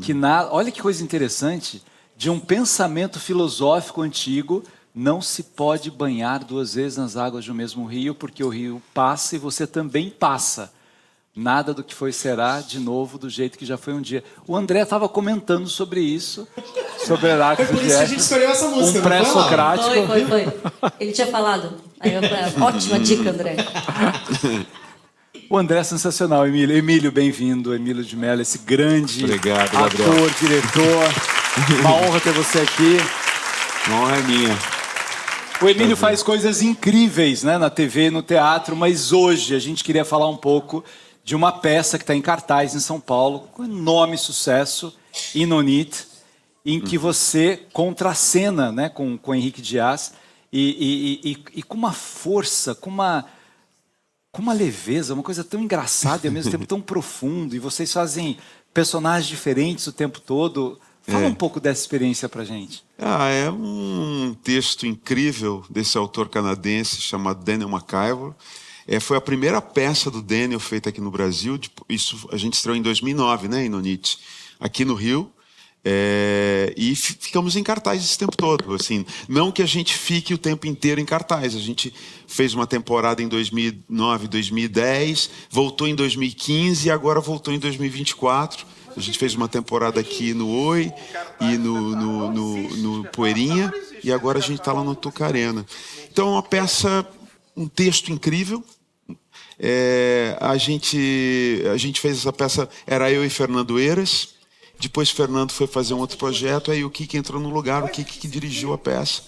Que nada. Olha que coisa interessante. De um pensamento filosófico antigo, não se pode banhar duas vezes nas águas de um mesmo rio, porque o rio passa e você também passa. Nada do que foi será de novo do jeito que já foi um dia. O André estava comentando sobre isso, sobre Heráclito Foi por de isso que a gente Éfeso, escolheu essa música, um não foi, Laura? pré-socrático. Foi. Ele tinha falado. Aí eu falei, ótima dica, André. O André é sensacional, Emílio. Emílio, bem-vindo. Emílio de Mello, esse grande Obrigado, Gabriel. ator, diretor. Uma honra ter você aqui. A honra é minha. O Emílio faz coisas incríveis, né, na TV, no teatro, mas hoje a gente queria falar um pouco de uma peça que está em cartaz em São Paulo, com enorme sucesso, Inonite, em que você contracena, né, com o Henrique Dias e com uma força, com uma leveza, uma coisa tão engraçada e ao mesmo tempo tão profundo, e vocês fazem personagens diferentes o tempo todo. Fala um pouco dessa experiência pra gente. É um texto incrível desse autor canadense chamado Daniel McIver. Foi a primeira peça do Daniel feita aqui no Brasil. Isso a gente estreou em 2009, né, Inonite, aqui no Rio. E ficamos em cartaz esse tempo todo. Assim, não que a gente fique o tempo inteiro em cartaz. A gente fez uma temporada em 2009, 2010, voltou em 2015 e agora voltou em 2024. A gente fez uma temporada aqui no Oi e no Poeirinha, e agora a gente está lá no Tucarena. Então é uma peça, um texto incrível. A gente fez essa peça, era eu e Fernando Eiras. Depois Fernando foi fazer um outro projeto, aí o Kiki entrou no lugar, o Kiki que dirigiu a peça.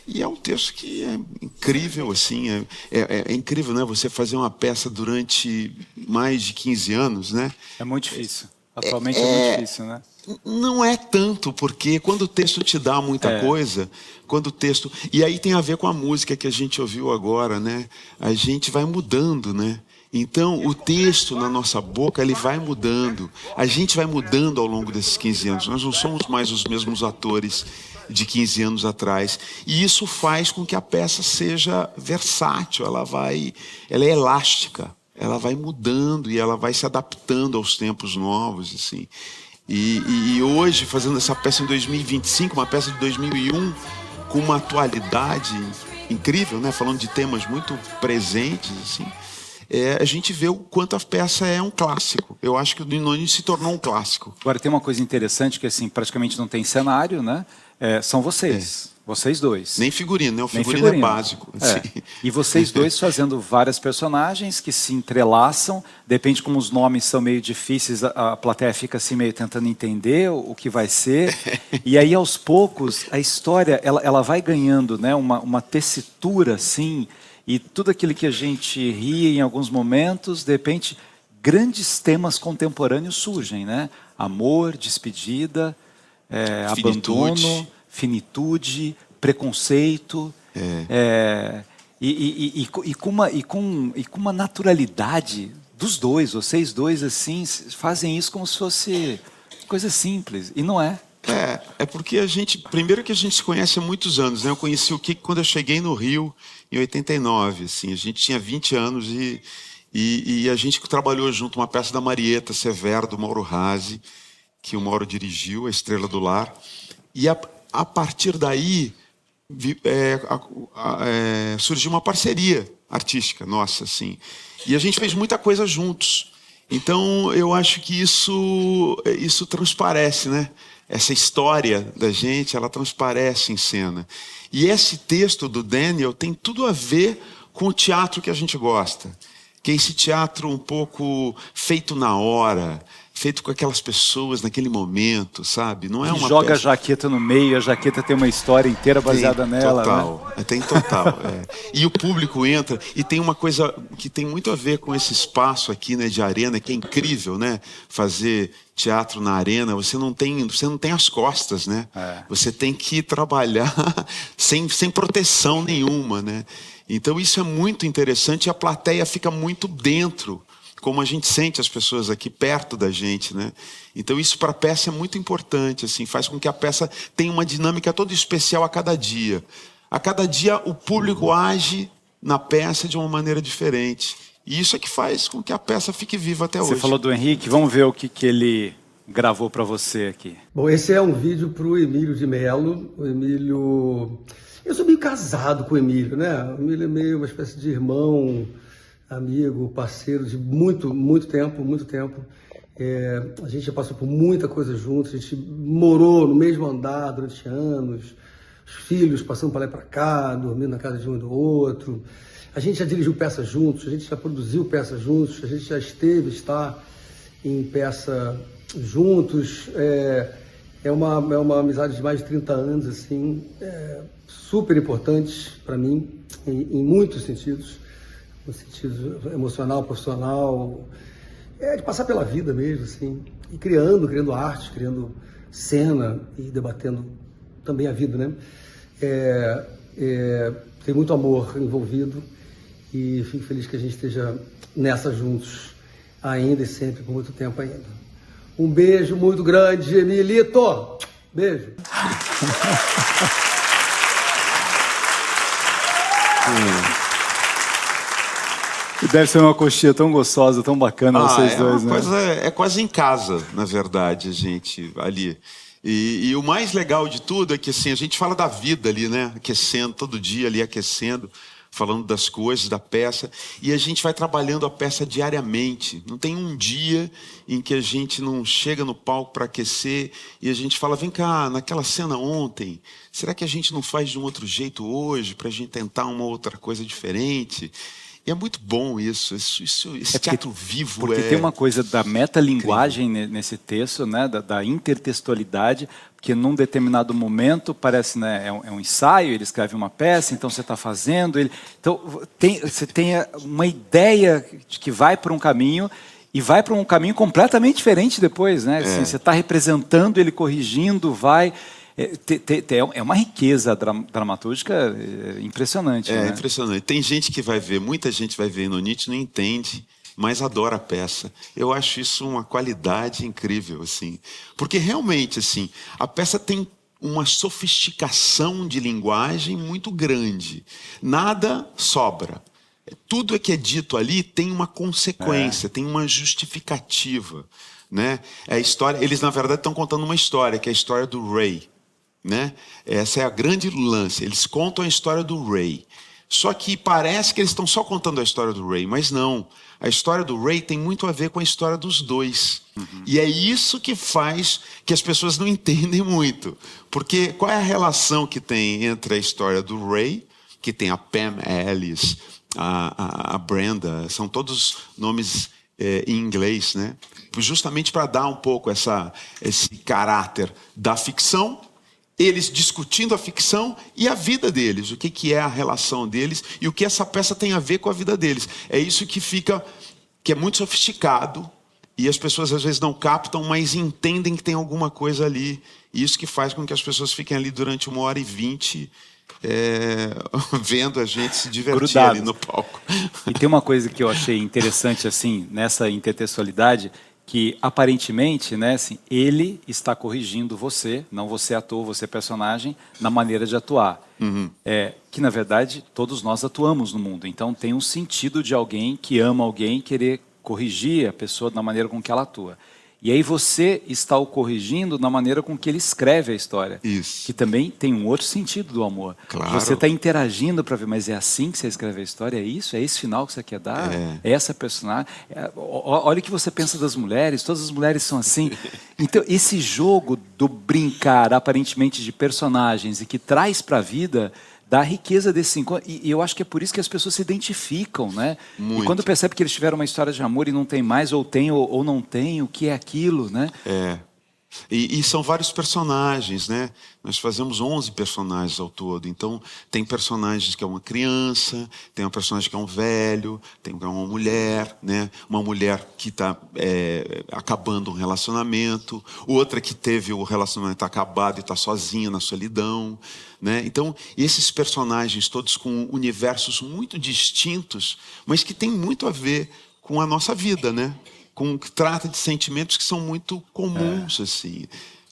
E é um texto que é incrível, assim, é incrível, né? Você fazer uma peça durante mais de 15 anos, né? É muito difícil. Atualmente é muito difícil, né? Não é tanto, porque quando o texto te dá muita coisa, quando o texto... E aí tem a ver com a música que a gente ouviu agora, né? A gente vai mudando, né? Então, o texto na nossa boca, ele vai mudando. A gente vai mudando ao longo desses 15 anos. Nós não somos mais os mesmos atores de 15 anos atrás. E isso faz com que a peça seja versátil, ela é elástica. Ela vai mudando e ela vai se adaptando aos tempos novos, assim. E hoje, fazendo essa peça em 2025, uma peça de 2001, com uma atualidade incrível, né? Falando de temas muito presentes, assim, a gente vê o quanto a peça é um clássico. Eu acho que o Inonite se tornou um clássico. Agora tem uma coisa interessante que assim, praticamente não tem cenário, né? São vocês. Vocês dois. Nem figurino, né? O figurino é básico. Assim. E vocês dois fazendo várias personagens que se entrelaçam. Depende como os nomes são meio difíceis, a plateia fica assim meio tentando entender o que vai ser. E aí, aos poucos, a história ela vai ganhando, né, uma tessitura, assim. E tudo aquilo que a gente ria em alguns momentos, de repente, grandes temas contemporâneos surgem, né? Amor, despedida, abandono, finitude, preconceito, e com uma naturalidade dos dois, vocês dois assim fazem isso como se fosse coisa simples, e não é. É porque primeiro que a gente se conhece há muitos anos, né? Eu conheci o Kiki quando eu cheguei no Rio em 89, assim, a gente tinha 20 anos e a gente trabalhou junto uma peça da Marieta Severo, do Mauro Razzi, que o Mauro dirigiu, A Estrela do Lar, e a partir daí surgiu uma parceria artística nossa, assim, e a gente fez muita coisa juntos. Então eu acho que isso transparece, né? Essa história da gente, ela transparece em cena. E esse texto do Daniel tem tudo a ver com o teatro que a gente gosta. que é esse teatro um pouco feito na hora, feito com aquelas pessoas naquele momento, sabe? Não é uma Joga a peça... jaqueta no meio, a jaqueta tem uma história inteira baseada nela. Total, né? Tem total. E o público entra, e tem uma coisa que tem muito a ver com esse espaço aqui, né, de arena, que é incrível, né? Fazer teatro na arena, você não tem as costas, né? Você tem que trabalhar sem proteção nenhuma, né? Então isso é muito interessante e a plateia fica muito dentro, como a gente sente as pessoas aqui perto da gente, né? Então isso para a peça é muito importante, assim, faz com que a peça tenha uma dinâmica toda especial a cada dia. A cada dia o público age na peça de uma maneira diferente. E isso é que faz com que a peça fique viva até hoje. Você falou do Henrique, vamos ver o que ele gravou para você aqui. Bom, esse é um vídeo para o Emílio de Mello. O Emílio... Eu sou meio casado com o Emílio, né? O Emílio é meio uma espécie de irmão, amigo, parceiro de muito tempo. A gente já passou por muita coisa juntos, a gente morou no mesmo andar durante anos, os filhos passando para lá e para cá, dormindo na casa de um e do outro. A gente já dirigiu peças juntos, a gente já produziu peças juntos, a gente já está em peça juntos. É uma amizade de mais de 30 anos, assim, super importante para mim, em muitos sentidos. No sentido emocional, profissional, de passar pela vida mesmo, assim, e criando arte, criando cena e debatendo também a vida, né? Tem muito amor envolvido e fico feliz que a gente esteja nessa juntos ainda e sempre, por muito tempo ainda. Um beijo muito grande, Emilito! Beijo! E deve ser uma coxinha tão gostosa, tão bacana vocês dois, né? É quase em casa, na verdade, a gente ali. E o mais legal de tudo é que assim, a gente fala da vida ali, né? Aquecendo, todo dia ali aquecendo, falando das coisas, da peça. E a gente vai trabalhando a peça diariamente. Não tem um dia em que a gente não chega no palco para aquecer e a gente fala, vem cá, naquela cena ontem, será que a gente não faz de um outro jeito hoje, para a gente tentar uma outra coisa diferente? E é muito bom isso, esse teatro vivo. Porque tem uma coisa da metalinguagem nesse texto, né, da intertextualidade, porque num determinado momento parece, né, é um ensaio, ele escreve uma peça, então você está fazendo, então você tem uma ideia de que vai para um caminho e vai para um caminho completamente diferente depois, né? Assim, você está representando, ele corrigindo, vai... É uma riqueza dramatúrgica impressionante. É, né? impressionante. Tem gente que vai ver, muita gente vai ver no Nietzsche, não entende, mas adora a peça. Eu acho isso uma qualidade incrível, assim. Porque realmente, assim, a peça tem uma sofisticação de linguagem muito grande. Nada sobra. Tudo que é dito ali tem uma consequência, tem uma justificativa, né? É a história, eles, na verdade, estão contando uma história, que é a história do Ray. Né? Essa é a grande lance. Eles contam a história do Ray. Só que parece que eles estão só contando a história do Ray, mas não. A história do Ray tem muito a ver com a história dos dois. E é isso que faz que as pessoas não entendem muito. Porque qual é a relação que tem entre a história do Ray, que tem a Pam Ellis, a Brenda, são todos nomes em inglês, né? Justamente para dar um pouco esse caráter da ficção, eles discutindo a ficção e a vida deles, o que é a relação deles e o que essa peça tem a ver com a vida deles. É isso que é muito sofisticado e as pessoas às vezes não captam, mas entendem que tem alguma coisa ali. E isso que faz com que as pessoas fiquem ali durante 1h20 vendo a gente se divertir Grudado. Ali no palco. E tem uma coisa que eu achei interessante assim nessa intertextualidade, que aparentemente, né, assim, ele está corrigindo você, não você ator, você personagem, na maneira de atuar. Que, na verdade, todos nós atuamos no mundo. Então, tem um sentido de alguém que ama alguém querer corrigir a pessoa na maneira com que ela atua. E aí você está o corrigindo na maneira com que ele escreve a história. Isso. Que também tem um outro sentido do amor. Claro. Você está interagindo para ver, mas é assim que você escreve a história? É isso? É esse final que você quer dar? É essa personagem? Olha o que você pensa das mulheres, todas as mulheres são assim. Então, esse jogo do brincar, aparentemente, de personagens e que traz para a vida, da riqueza desse encontro. E eu acho que é por isso que as pessoas se identificam, né? Muito. E quando percebe que eles tiveram uma história de amor e não tem mais, ou tem ou não tem, o que é aquilo, né? E são vários personagens, né? Nós fazemos 11 personagens ao todo. Então, tem personagens que é uma criança, tem um personagem que é um velho, tem uma mulher, né? Uma mulher que está acabando um relacionamento, outra que teve o relacionamento acabado e está sozinha na solidão, né? Então, esses personagens todos com universos muito distintos, mas que têm muito a ver com a nossa vida, né? Que trata de sentimentos que são muito comuns, assim.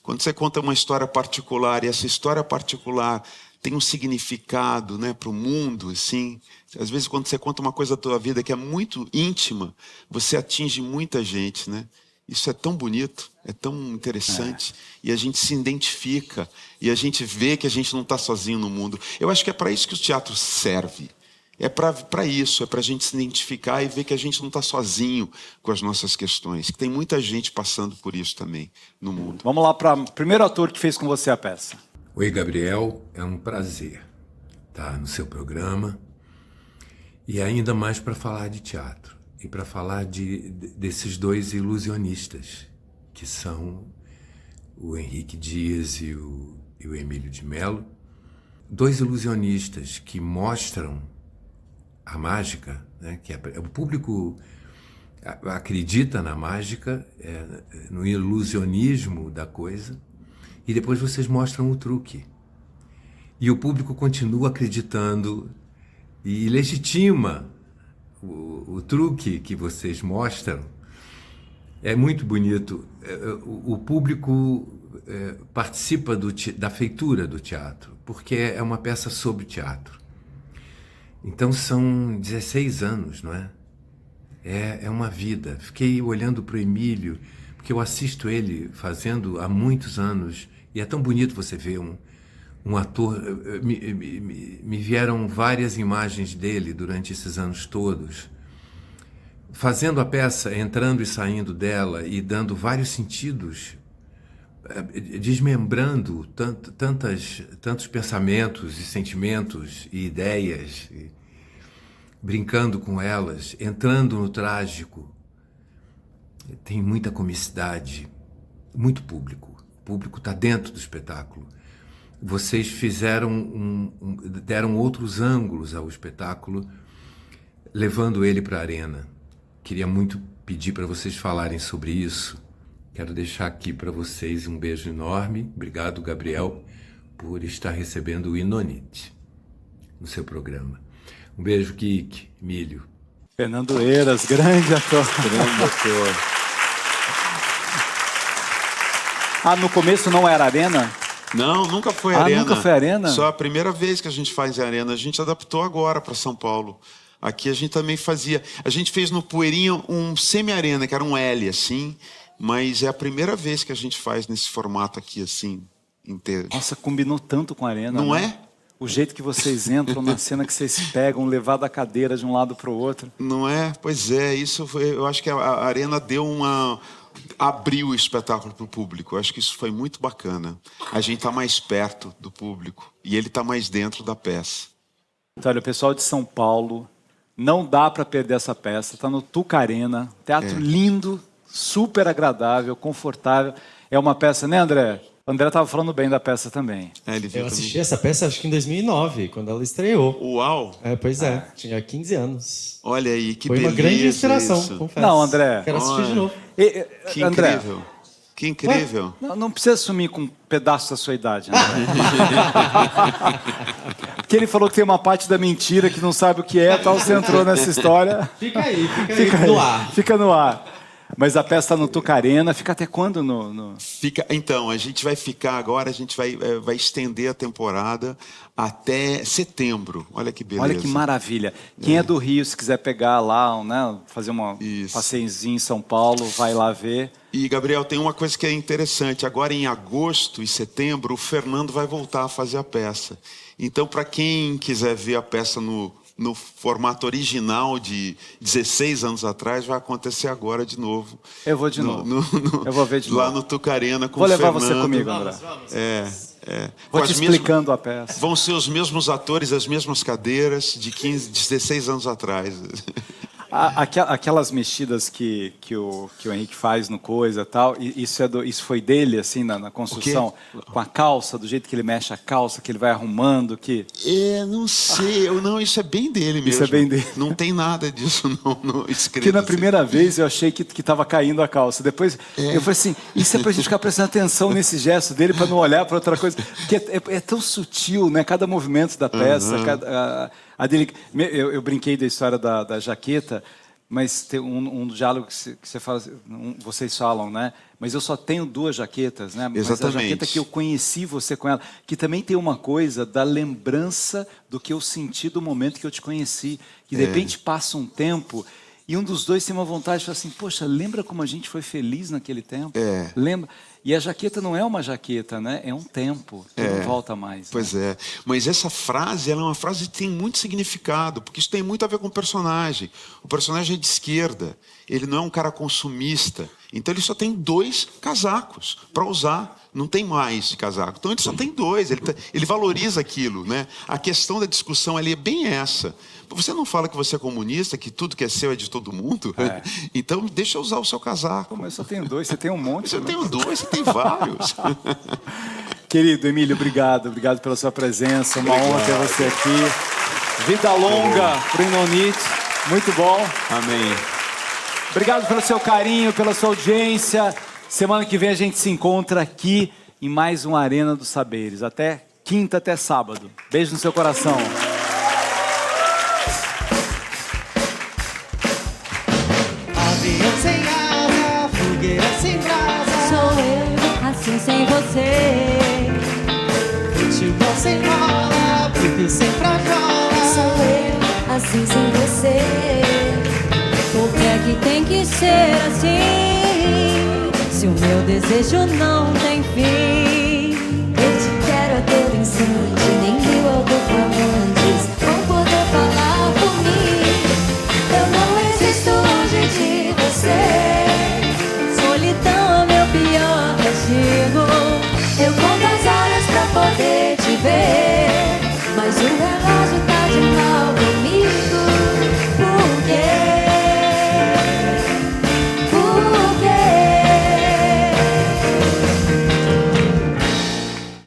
Quando você conta uma história particular e essa história particular tem um significado, né, para o mundo, assim. Às vezes, quando você conta uma coisa da tua vida que é muito íntima, você atinge muita gente, né? Isso é tão bonito, é tão interessante. E a gente se identifica e a gente vê que a gente não está sozinho no mundo. Eu acho que é para isso que o teatro serve. É para isso, é para a gente se identificar e ver que a gente não está sozinho com as nossas questões, que tem muita gente passando por isso também no mundo. Vamos lá para o primeiro ator que fez com você a peça. Oi, Gabriel, é um prazer estar no seu programa e ainda mais para falar de teatro e para falar desses dois ilusionistas, que são o Henrique Dias e o Emílio de Mello. Dois ilusionistas que mostram a mágica, né? Que o público acredita na mágica, no ilusionismo da coisa, e depois vocês mostram o truque. E o público continua acreditando e legitima o truque que vocês mostram. É muito bonito. O público participa da feitura do teatro, porque é uma peça sobre teatro. Então são 16 anos, não é? É uma vida. Fiquei olhando para o Emílio, porque eu assisto ele fazendo há muitos anos, e é tão bonito você ver um ator. Me vieram várias imagens dele durante esses anos todos, fazendo a peça, entrando e saindo dela, e dando vários sentidos, desmembrando tantos pensamentos e sentimentos e ideias, brincando com elas, entrando no trágico. Tem muita comicidade, muito público. O público está dentro do espetáculo. Vocês deram outros ângulos ao espetáculo, levando ele para a arena. Queria muito pedir para vocês falarem sobre isso. Quero deixar aqui para vocês um beijo enorme. Obrigado, Gabriel, por estar recebendo o Inonite no seu programa. Um beijo, Kik, Emílio. Fernando Eiras, grande ator. Grande ator. No começo não era arena? Não, nunca foi arena. Nunca foi arena? Só a primeira vez que a gente faz arena. A gente adaptou agora para São Paulo. Aqui a gente também fazia. A gente fez no Poeirinha um semi-arena, que era um L, assim. Mas é a primeira vez que a gente faz nesse formato aqui, assim, inteiro. Nossa, combinou tanto com a arena. Não né? é? O jeito que vocês entram na cena que vocês pegam, levar da cadeira de um lado para o outro. Não é? Pois é, isso foi, eu acho que a arena abriu o espetáculo para o público. Eu acho que isso foi muito bacana. A gente está mais perto do público e ele está mais dentro da peça. Então, olha, o pessoal de São Paulo, não dá para perder essa peça. Está no Tuca Arena, teatro lindo, super agradável, confortável. É uma peça, né, André? O André estava falando bem da peça também. Ele viu Eu assisti também. essa peça acho que em 2009, quando ela estreou. Uau! Pois é, tinha 15 anos. Olha aí, que Foi beleza. uma grande inspiração, isso. confesso. Não, André. Quero assistir de novo. Que André, incrível. Que incrível. não precisa sumir com um pedaço da sua idade, André. Porque ele falou que tem uma parte da mentira que não sabe o que é, tal, você entrou nessa história. Fica aí, no ar. Fica no ar. Mas a peça está no Tuca Arena, fica até quando Então, a gente vai ficar agora, a gente vai estender a temporada até setembro. Olha que beleza. Olha que maravilha. Quem é do Rio, se quiser pegar lá, né, fazer um passeiozinho em São Paulo, vai lá ver. E, Gabriel, tem uma coisa que é interessante. Agora, em agosto e setembro, o Fernando vai voltar a fazer a peça. Então, para quem quiser ver a peça no formato original de 16 anos atrás, vai acontecer agora de novo. Eu vou de novo. Eu vou ver de lá novo. no Tuca Arena com Vou o levar Fernando. você comigo, André. Vou Com te as explicando a peça. Vão ser os mesmos atores, as mesmas cadeiras de 15, 16 anos atrás. Aquelas mexidas que o Henrique faz no Coisa e tal, isso foi dele, assim, na construção? Com a calça, do jeito que ele mexe a calça, que ele vai arrumando, que... Não sei, isso é bem dele mesmo. Isso é bem dele. Não tem nada disso não escrito. Porque na primeira vez eu achei que estava caindo a calça. Depois eu falei assim, isso é pra gente ficar prestando atenção nesse gesto dele, para não olhar para outra coisa. Porque é tão sutil, né? Cada movimento da peça, eu brinquei da história da jaqueta, mas tem um diálogo que você fala, vocês falam, né? Mas eu só tenho 2 jaquetas, né? Mas Exatamente. a jaqueta que eu conheci você com ela, que também tem uma coisa da lembrança do que eu senti do momento que eu te conheci. Que de repente passa um tempo e um dos dois tem uma vontade de falar assim, poxa, lembra como a gente foi feliz naquele tempo? Lembra? E a jaqueta não é uma jaqueta, né? É um tempo que não volta mais. Pois né? é. Mas essa frase, ela é uma frase que tem muito significado, porque isso tem muito a ver com o personagem. O personagem é de esquerda, ele não é um cara consumista. Então ele só tem 2 casacos para usar, não tem mais de casaco. Então ele só tem 2, ele valoriza aquilo, né? A questão da discussão ali é bem essa. Você não fala que você é comunista, que tudo que é seu é de todo mundo? Então deixa eu usar o seu casaco. Pô, mas eu só tenho 2, você tem um monte. Eu tenho 2, você tem vários. Querido Emílio, obrigado pela sua presença, uma honra ter você aqui. Vida longa para o Inonite, muito bom. Amém. Obrigado pelo seu carinho, pela sua audiência. Semana que vem a gente se encontra aqui em mais um Arena dos Saberes. Até quinta, até sábado. Beijo no seu coração. Avião sem asa, fogueira sem brasa. Sou eu, assim sem você. Futebol sem bola, pipi sem frajola. Sou eu, assim sem você. Por que é que tem que ser assim? Se o meu desejo não tem fim, eu te quero a todo instante.